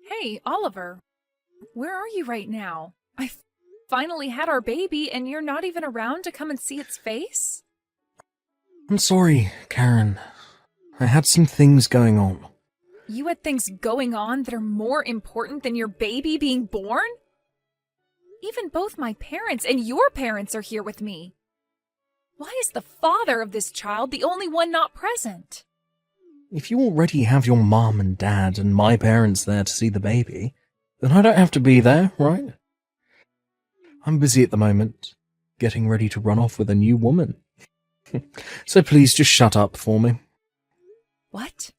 Hey, Oliver, where are you right now? I finally had our baby and you're not even around to come and see its face? I'm sorry, Karen. I had some things going on. You had things going on that are more important than your baby being born? Even both my parents and your parents are here with me. Why is the father of this child the only one not present? If you already have your mom and dad and my parents there to see the baby, then I don't have to be there, right? I'm busy at the moment, getting ready to run off with a new woman. So please just shut up for me. What?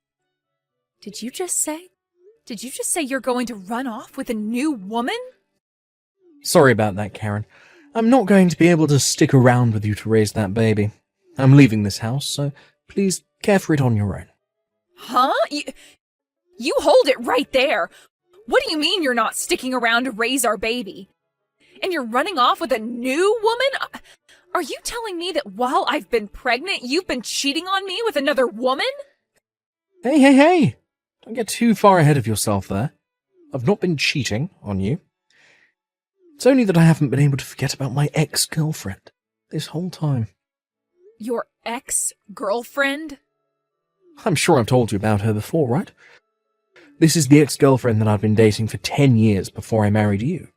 Did you just say? Did you just say you're going to run off with a new woman? Sorry about that, Karen. I'm not going to be able to stick around with you to raise that baby. I'm leaving this house, so please care for it on your own. Huh? You hold it right there. What do you mean you're not sticking around to raise our baby? And you're running off with a new woman? Are you telling me that while I've been pregnant, you've been cheating on me with another woman? Hey! Don't get too far ahead of yourself there. I've not been cheating on you. It's only that I haven't been able to forget about my ex-girlfriend this whole time. Your ex-girlfriend? I'm sure I've told you about her before, right? This is the ex-girlfriend that I've been dating for 10 years before I married you.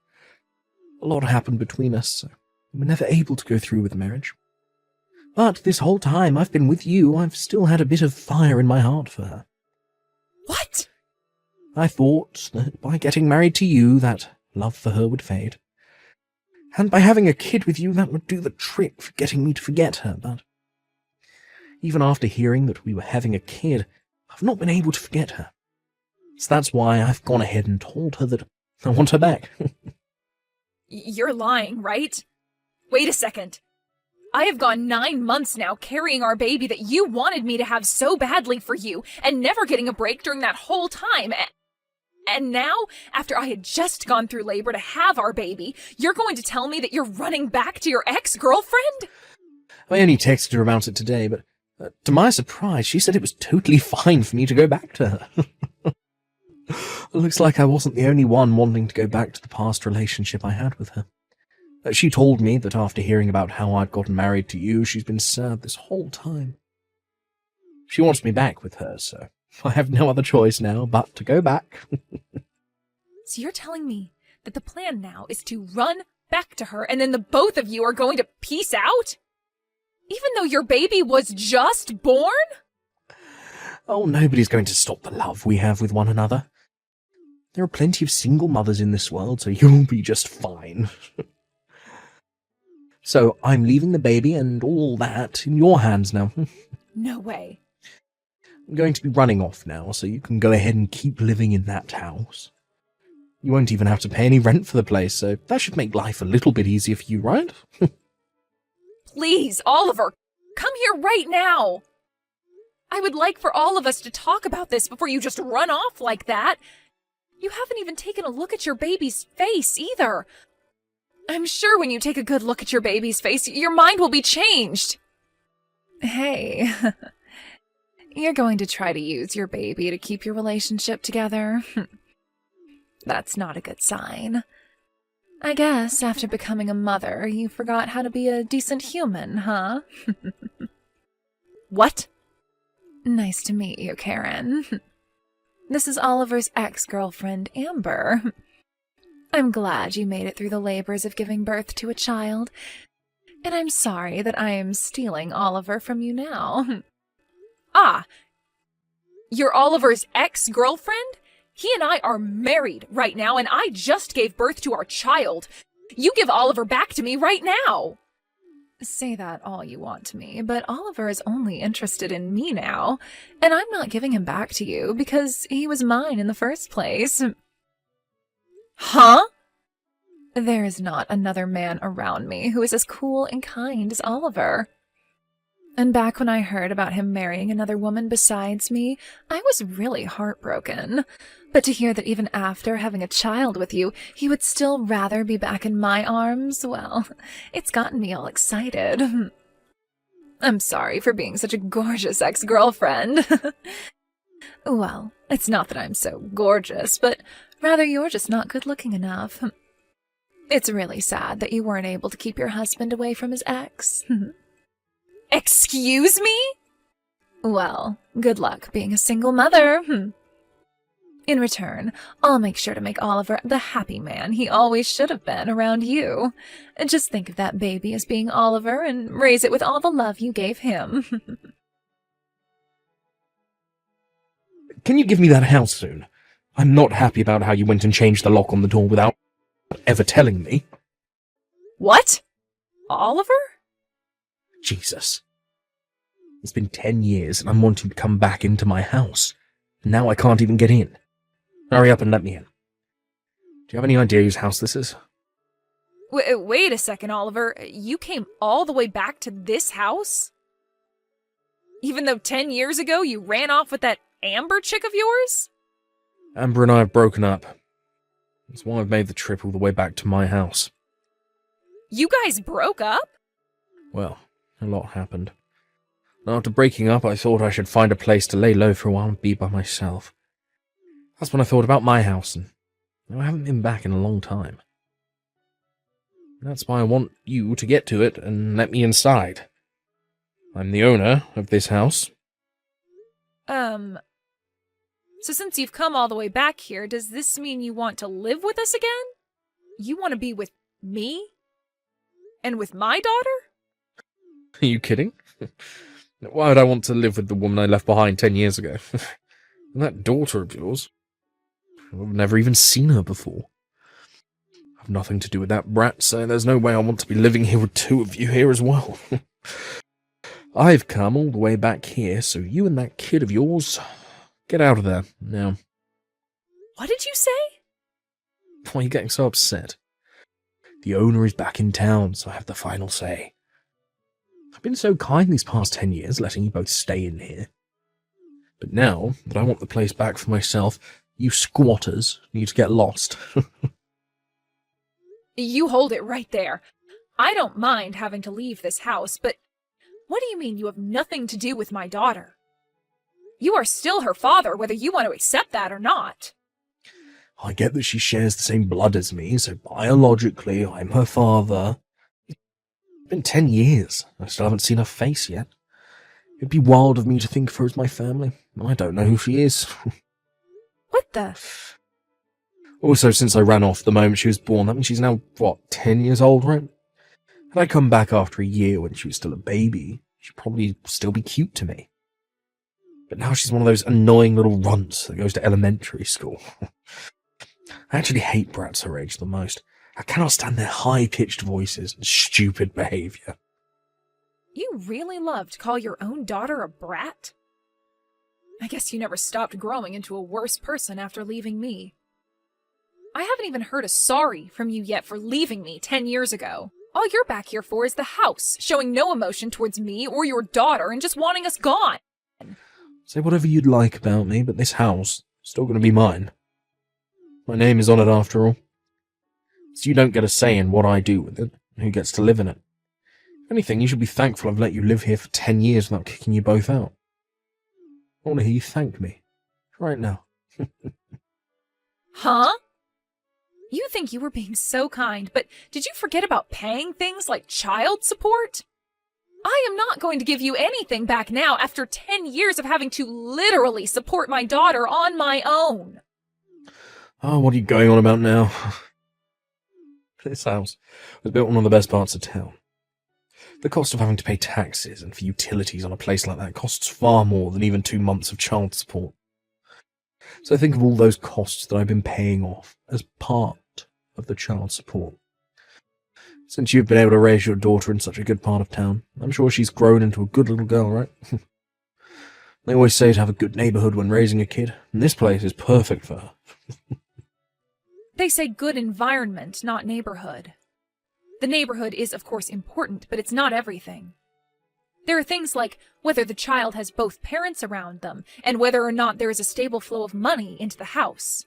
A lot happened between us, so we were never able to go through with the marriage. But this whole time I've been with you, I've still had a bit of fire in my heart for her. What? I thought that by getting married to you, that love for her would fade. And by having a kid with you, that would do the trick for getting me to forget her, but even after hearing that we were having a kid, I've not been able to forget her. So that's why I've gone ahead and told her that I want her back. You're lying, right? Wait a second. I have gone 9 months now carrying our baby that you wanted me to have so badly for you and never getting a break during that whole time. And now, after I had just gone through labor to have our baby, you're going to tell me that you're running back to your ex-girlfriend? I only texted her about it today, but to my surprise, she said it was totally fine for me to go back to her. It looks like I wasn't the only one wanting to go back to the past relationship I had with her. She told me that after hearing about how I'd gotten married to you, she's been sad this whole time. She wants me back with her, so I have no other choice now but to go back. So you're telling me that the plan now is to run back to her and then the both of you are going to peace out? Even though your baby was just born? Oh, nobody's going to stop the love we have with one another. There are plenty of single mothers in this world, so you'll be just fine. So I'm leaving the baby and all that in your hands now. No way. I'm going to be running off now, so you can go ahead and keep living in that house. You won't even have to pay any rent for the place, so that should make life a little bit easier for you, right? Please, Oliver, come here right now. I would like for all of us to talk about this before you just run off like that. You haven't even taken a look at your baby's face either. I'm sure when you take a good look at your baby's face, your mind will be changed. Hey, you're going to try to use your baby to keep your relationship together? That's not a good sign. I guess after becoming a mother, you forgot how to be a decent human, huh? What? Nice to meet you, Karen. This is Oliver's ex-girlfriend, Amber. I'm glad you made it through the labors of giving birth to a child, and I'm sorry that I am stealing Oliver from you now. Ah, you're Oliver's ex-girlfriend? He and I are married right now, and I just gave birth to our child. You give Oliver back to me right now. Say that all you want to me, but Oliver is only interested in me now, and I'm not giving him back to you because he was mine in the first place. Huh? There is not another man around me who is as cool and kind as Oliver. And back when I heard about him marrying another woman besides me, I was really heartbroken. But to hear that even after having a child with you, he would still rather be back in my arms, well, it's gotten me all excited. I'm sorry for being such a gorgeous ex-girlfriend. Well, it's not that I'm so gorgeous, but rather you're just not good-looking enough. It's really sad that you weren't able to keep your husband away from his ex. Excuse me? Well, good luck being a single mother. In return, I'll make sure to make Oliver the happy man he always should have been around you. Just think of that baby as being Oliver and raise it with all the love you gave him. Can you give me that house soon? I'm not happy about how you went and changed the lock on the door without ever telling me. What? Oliver? Jesus. It's been 10 years and I'm wanting to come back into my house. And now I can't even get in. Hurry up and let me in. Do you have any idea whose house this is? Wait a second, Oliver. You came all the way back to this house? Even though 10 years ago you ran off with that Amber chick of yours? Amber and I have broken up. That's why I've made the trip all the way back to my house. You guys broke up? Well, a lot happened. And after breaking up, I thought I should find a place to lay low for a while and be by myself. That's when I thought about my house, and I haven't been back in a long time. That's why I want you to get to it and let me inside. I'm the owner of this house. So since you've come all the way back here, does this mean you want to live with us again? You want to be with me? And with my daughter? Are you kidding? Why would I want to live with the woman I left behind 10 years ago? And that daughter of yours? I've never even seen her before. I've nothing to do with that brat, so there's no way I want to be living here with two of you here as well. I've come all the way back here, so you and that kid of yours, get out of there, now. What did you say? Why are you getting so upset? The owner is back in town, so I have the final say. I've been so kind these past 10 years, letting you both stay in here. But now that I want the place back for myself, you squatters need to get lost. You hold it right there. I don't mind having to leave this house, but what do you mean you have nothing to do with my daughter? You are still her father, whether you want to accept that or not. I get that she shares the same blood as me, so biologically I'm her father. It's been 10 years. I still haven't seen her face yet. It'd be wild of me to think of her as my family. I don't know who she is. What the? Also, since I ran off the moment she was born, that means she's now, 10 years old, right? Had I come back after a year when she was still a baby, she'd probably still be cute to me. But now she's one of those annoying little runts that goes to elementary school. I actually hate brats her age the most. I cannot stand their high-pitched voices and stupid behaviour. You really love to call your own daughter a brat? I guess you never stopped growing into a worse person after leaving me. I haven't even heard a sorry from you yet for leaving me 10 years ago. All you're back here for is the house, showing no emotion towards me or your daughter and just wanting us gone. Say whatever you'd like about me, but this house is still going to be mine. My name is on it after all. So you don't get a say in what I do with it, and who gets to live in it. If anything, you should be thankful I've let you live here for 10 years without kicking you both out. I want to hear you thank me. Right now. Huh? You think you were being so kind, but did you forget about paying things like child support? I am not going to give you anything back now after 10 years of having to literally support my daughter on my own. Oh, what are you going on about now? This house was built in one of the best parts of town. The cost of having to pay taxes and for utilities on a place like that costs far more than even 2 months of child support. So think of all those costs that I've been paying off as part of the child support. Since you've been able to raise your daughter in such a good part of town, I'm sure she's grown into a good little girl, right? They always say to have a good neighborhood when raising a kid, and this place is perfect for her. They say good environment, not neighborhood. The neighborhood is, of course, important, but it's not everything. There are things like whether the child has both parents around them and whether or not there is a stable flow of money into the house.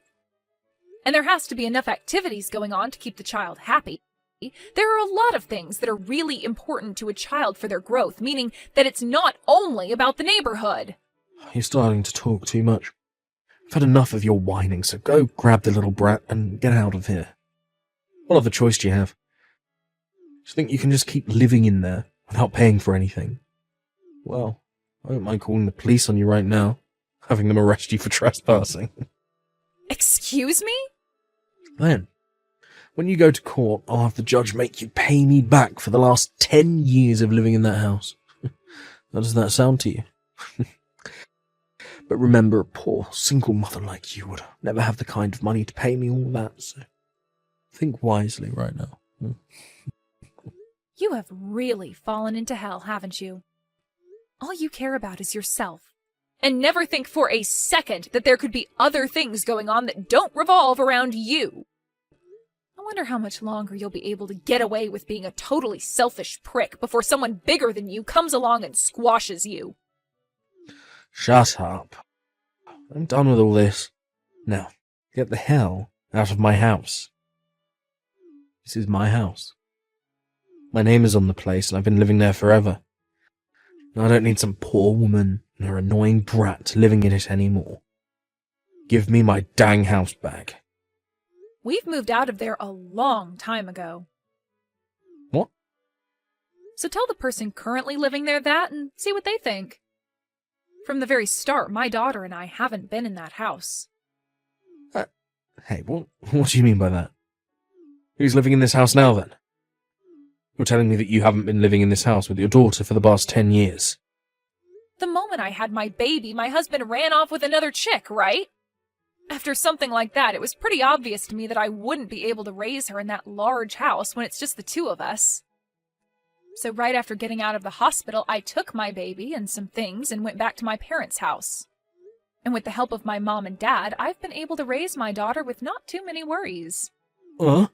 And there has to be enough activities going on to keep the child happy. There are a lot of things that are really important to a child for their growth, meaning that it's not only about the neighborhood. You're starting to talk too much. I've had enough of your whining, so go grab the little brat and get out of here. What other choice do you have? Do you think you can just keep living in there without paying for anything? Well, I don't mind calling the police on you right now, having them arrest you for trespassing. Excuse me? Then, when you go to court, I'll have the judge make you pay me back for the last 10 years of living in that house. How does that sound to you? But remember, a poor, single mother like you would never have the kind of money to pay me all that, so think wisely right now. You have really fallen into hell, haven't you? All you care about is yourself, and never think for a second that there could be other things going on that don't revolve around you. I wonder how much longer you'll be able to get away with being a totally selfish prick before someone bigger than you comes along and squashes you. Shut up. I'm done with all this. Now, get the hell out of my house. This is my house. My name is on the place, and I've been living there forever. I don't need some poor woman and her annoying brat living in it anymore. Give me my dang house back. We've moved out of there a long time ago. What? So tell the person currently living there that and see what they think. From the very start, my daughter and I haven't been in that house. Hey, what do you mean by that? Who's living in this house now, then? You're telling me that you haven't been living in this house with your daughter for the past 10 years. The moment I had my baby, my husband ran off with another chick, right? After something like that, it was pretty obvious to me that I wouldn't be able to raise her in that large house when it's just the two of us. So right after getting out of the hospital, I took my baby and some things and went back to my parents' house. And with the help of my mom and dad, I've been able to raise my daughter with not too many worries. Huh?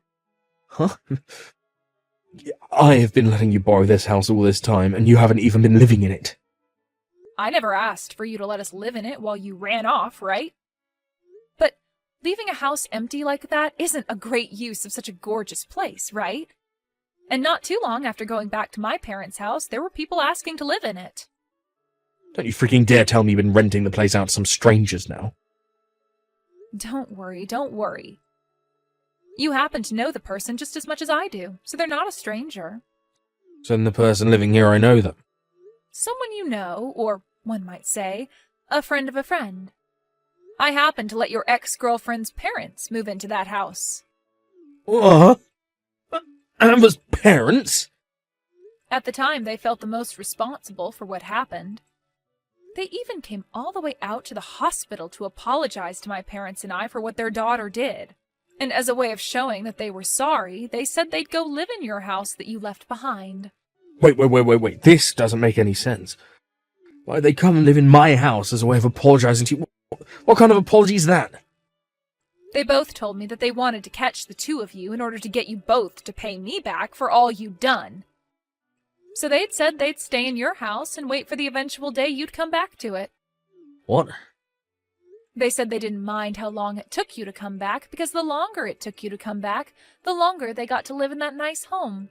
I have been letting you borrow this house all this time, and you haven't even been living in it. I never asked for you to let us live in it while you ran off, right? But leaving a house empty like that isn't a great use of such a gorgeous place, right? And not too long after going back to my parents' house, there were people asking to live in it. Don't you freaking dare tell me you've been renting the place out to some strangers now. Don't worry. You happen to know the person just as much as I do, so they're not a stranger. So then the person living here, I know them. Someone you know, or one might say, a friend of a friend. I happen to let your ex-girlfriend's parents move into that house. What? Amber's parents? At the time, they felt the most responsible for what happened. They even came all the way out to the hospital to apologize to my parents and I for what their daughter did. And as a way of showing that they were sorry, they said they'd go live in your house that you left behind. Wait. This doesn't make any sense. Why'd they come and live in my house as a way of apologizing to you? What kind of apology is that? They both told me that they wanted to catch the two of you in order to get you both to pay me back for all you'd done. So they'd said they'd stay in your house and wait for the eventual day you'd come back to it. What? They said they didn't mind how long it took you to come back, because the longer it took you to come back, the longer they got to live in that nice home.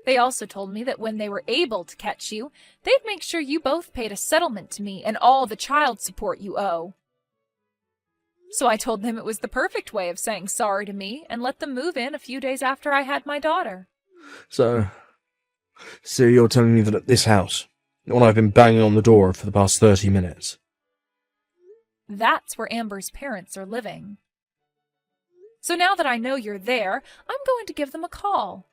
They also told me that when they were able to catch you, they'd make sure you both paid a settlement to me and all the child support you owe. So I told them it was the perfect way of saying sorry to me and let them move in a few days after I had my daughter. So you're telling me that at this house, the one I've been banging on the door for the past 30 minutes, that's where Amber's parents are living. So now that I know you're there, I'm going to give them a call.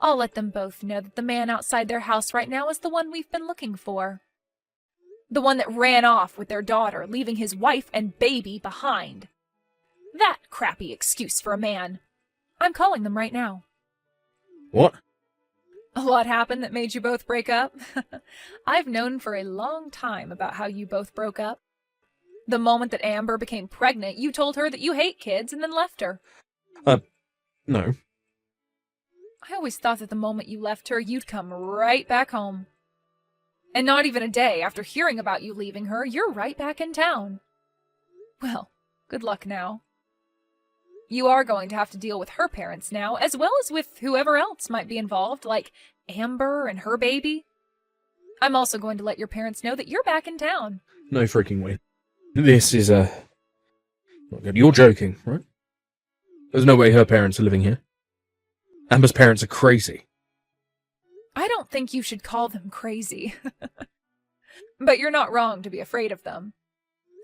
I'll let them both know that the man outside their house right now is the one we've been looking for. The one that ran off with their daughter, leaving his wife and baby behind. That crappy excuse for a man. I'm calling them right now. What? A lot happened that made you both break up? I've known for a long time about how you both broke up. The moment that Amber became pregnant, you told her that you hate kids and then left her. No. I always thought that the moment you left her, you'd come right back home. And not even a day after hearing about you leaving her, you're right back in town. Well, good luck now. You are going to have to deal with her parents now, as well as with whoever else might be involved, like Amber and her baby. I'm also going to let your parents know that you're back in town. No freaking way. This is, not good. You're joking, right? There's no way her parents are living here. Amber's parents are crazy. I don't think you should call them crazy. But you're not wrong to be afraid of them.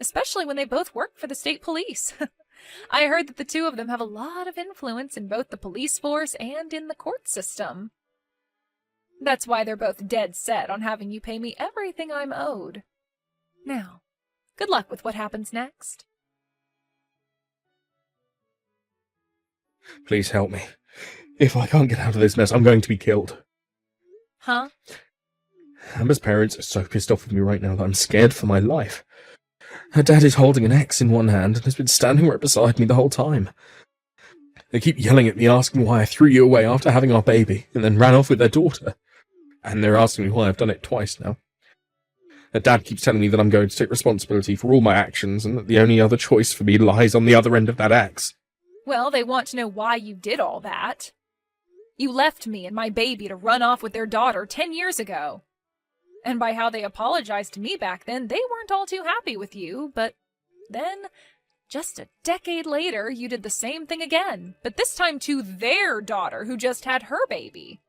Especially when they both work for the state police. I heard that the two of them have a lot of influence in both the police force and in the court system. That's why they're both dead set on having you pay me everything I'm owed. Now, good luck with what happens next. Please help me. If I can't get out of this mess, I'm going to be killed. Huh? Amber's parents are so pissed off with me right now that I'm scared for my life. Her dad is holding an axe in one hand and has been standing right beside me the whole time. They keep yelling at me, asking why I threw you away after having our baby, and then ran off with their daughter. And they're asking me why I've done it twice now. Her dad keeps telling me that I'm going to take responsibility for all my actions, and that the only other choice for me lies on the other end of that axe. Well, they want to know why you did all that. You left me and my baby to run off with their daughter 10 years ago. And by how they apologized to me back then, they weren't all too happy with you, but then, just a decade later, you did the same thing again, but this time to their daughter who just had her baby.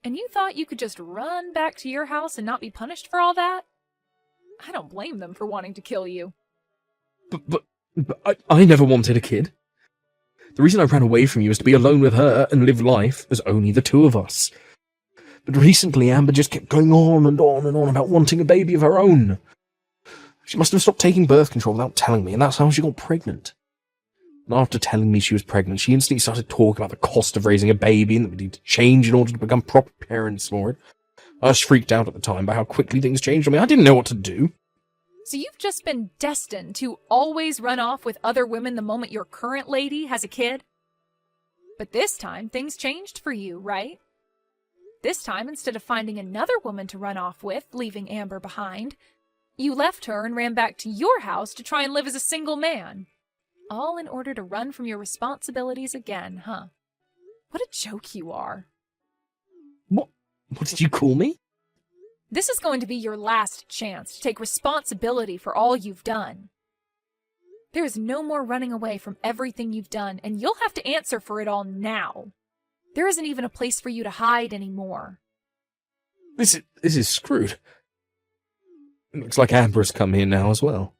And you thought you could just run back to your house and not be punished for all that? I don't blame them for wanting to kill you. But I never wanted a kid. The reason I ran away from you is to be alone with her and live life as only the two of us. But recently, Amber just kept going on and on and on about wanting a baby of her own. She must have stopped taking birth control without telling me, and that's how she got pregnant. And after telling me she was pregnant, she instantly started talking about the cost of raising a baby and that we need to change in order to become proper parents for it. I was freaked out at the time by how quickly things changed on me. I didn't know what to do. So you've just been destined to always run off with other women the moment your current lady has a kid? But this time, things changed for you, right? This time, instead of finding another woman to run off with, leaving Amber behind, you left her and ran back to your house to try and live as a single man. All in order to run from your responsibilities again, huh? What a joke you are. What did you call me? This is going to be your last chance to take responsibility for all you've done. There is no more running away from everything you've done, and you'll have to answer for it all now. There isn't even a place for you to hide anymore. This is screwed. It looks like Amber has come here now as well.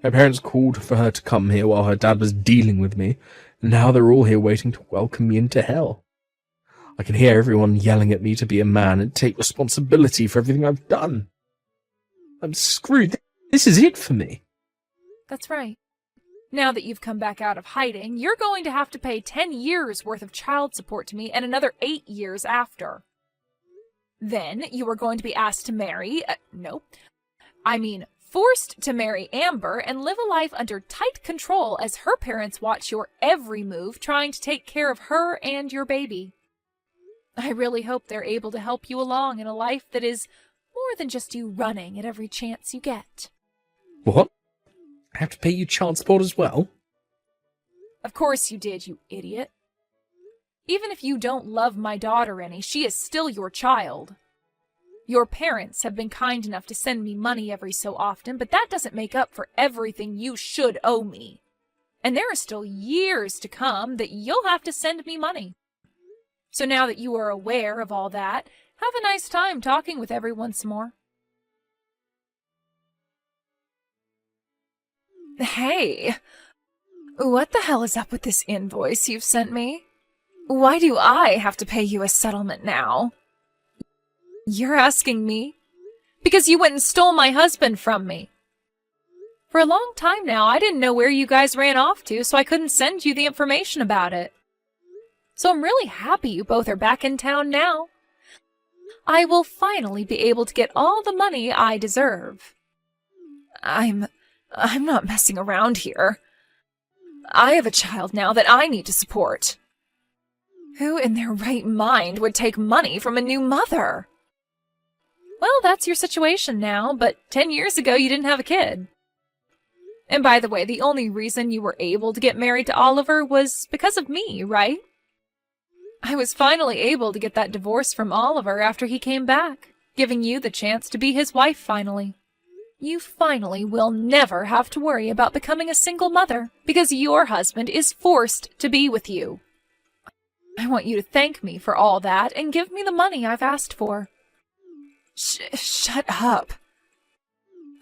Her parents called for her to come here while her dad was dealing with me, and now they're all here waiting to welcome me into hell. I can hear everyone yelling at me to be a man and take responsibility for everything I've done. I'm screwed. This is it for me. That's right. Now that you've come back out of hiding, you're going to have to pay 10 years worth of child support to me and another 8 years after. Then you are going to be asked to marry, forced to marry Amber and live a life under tight control as her parents watch your every move, trying to take care of her and your baby. I really hope they're able to help you along in a life that is more than just you running at every chance you get. What? I have to pay you child support as well? Of course you did, you idiot. Even if you don't love my daughter any, she is still your child. Your parents have been kind enough to send me money every so often, but that doesn't make up for everything you should owe me. And there are still years to come that you'll have to send me money. So now that you are aware of all that, have a nice time talking with everyone some more. Hey, what the hell is up with this invoice you've sent me? Why do I have to pay you a settlement now? You're asking me? Because you went and stole my husband from me. For a long time now, I didn't know where you guys ran off to, so I couldn't send you the information about it. So I'm really happy you both are back in town now. I will finally be able to get all the money I deserve. I'm not messing around here. I have a child now that I need to support. Who in their right mind would take money from a new mother? Well, that's your situation now, but 10 years ago you didn't have a kid. And by the way, the only reason you were able to get married to Oliver was because of me, right? I was finally able to get that divorce from Oliver after he came back, giving you the chance to be his wife finally. You finally will never have to worry about becoming a single mother because your husband is forced to be with you. I want you to thank me for all that and give me the money I've asked for. Shut up.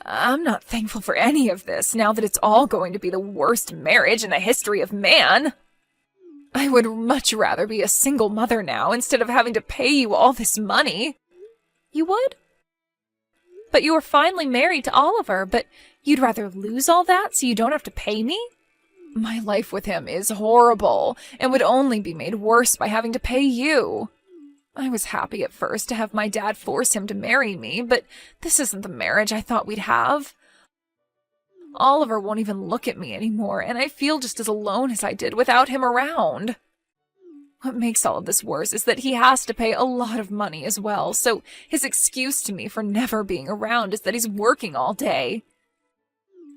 I'm not thankful for any of this now that it's all going to be the worst marriage in the history of man. I would much rather be a single mother now instead of having to pay you all this money. You would? But you were finally married to Oliver, but you'd rather lose all that so you don't have to pay me? My life with him is horrible and would only be made worse by having to pay you. I was happy at first to have my dad force him to marry me, but this isn't the marriage I thought we'd have. Oliver won't even look at me anymore, and I feel just as alone as I did without him around. What makes all of this worse is that he has to pay a lot of money as well, so his excuse to me for never being around is that he's working all day.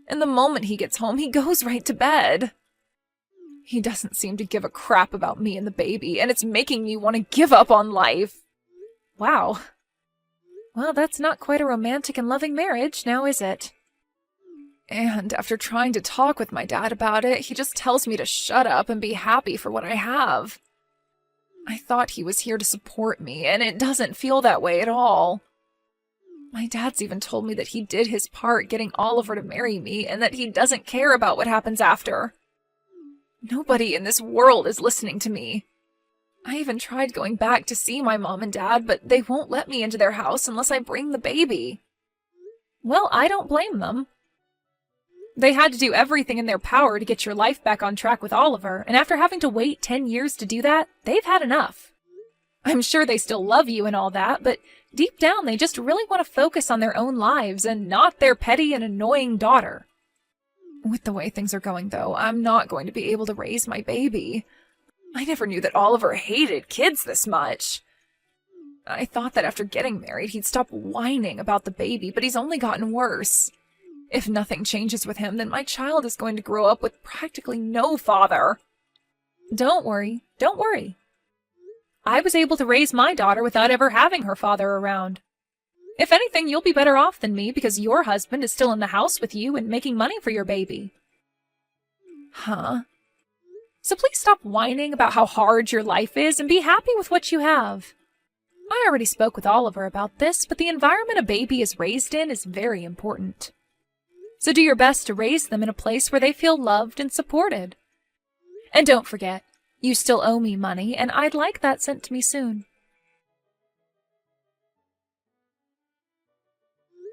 And the moment he gets home, he goes right to bed. He doesn't seem to give a crap about me and the baby, and it's making me want to give up on life. Wow. Well, that's not quite a romantic and loving marriage, now is it? And after trying to talk with my dad about it, he just tells me to shut up and be happy for what I have. I thought he was here to support me, and it doesn't feel that way at all. My dad's even told me that he did his part getting Oliver to marry me, and that he doesn't care about what happens after. Nobody in this world is listening to me. I even tried going back to see my mom and dad, but they won't let me into their house unless I bring the baby. Well, I don't blame them. They had to do everything in their power to get your life back on track with Oliver, and after having to wait 10 years to do that, they've had enough. I'm sure they still love you and all that, but deep down they just really want to focus on their own lives and not their petty and annoying daughter. With the way things are going, though, I'm not going to be able to raise my baby. I never knew that Oliver hated kids this much. I thought that after getting married, he'd stop whining about the baby, but he's only gotten worse. If nothing changes with him, then my child is going to grow up with practically no father. Don't worry. I was able to raise my daughter without ever having her father around. If anything, you'll be better off than me because your husband is still in the house with you and making money for your baby. Huh? So please stop whining about how hard your life is and be happy with what you have. I already spoke with Oliver about this, but the environment a baby is raised in is very important. So do your best to raise them in a place where they feel loved and supported. And don't forget, you still owe me money, and I'd like that sent to me soon.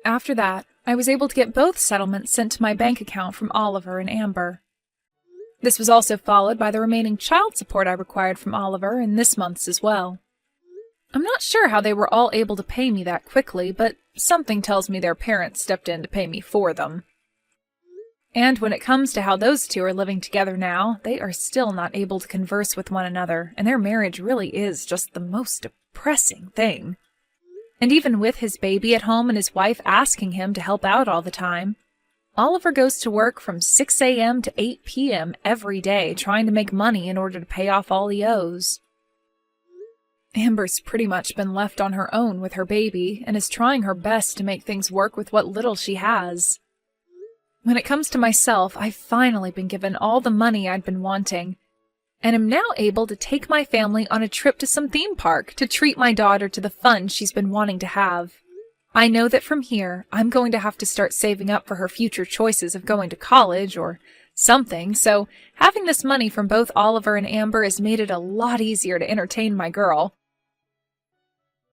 After that, I was able to get both settlements sent to my bank account from Oliver and Amber. This was also followed by the remaining child support I required from Oliver and this month's as well. I'm not sure how they were all able to pay me that quickly, but something tells me their parents stepped in to pay me for them. And when it comes to how those two are living together now, they are still not able to converse with one another, and their marriage really is just the most depressing thing. And even with his baby at home and his wife asking him to help out all the time, Oliver goes to work from 6 a.m. to 8 p.m. every day trying to make money in order to pay off all he owes. Amber's pretty much been left on her own with her baby and is trying her best to make things work with what little she has. When it comes to myself, I've finally been given all the money I'd been wanting, and am now able to take my family on a trip to some theme park to treat my daughter to the fun she's been wanting to have. I know that from here, I'm going to have to start saving up for her future choices of going to college or something, so having this money from both Oliver and Amber has made it a lot easier to entertain my girl.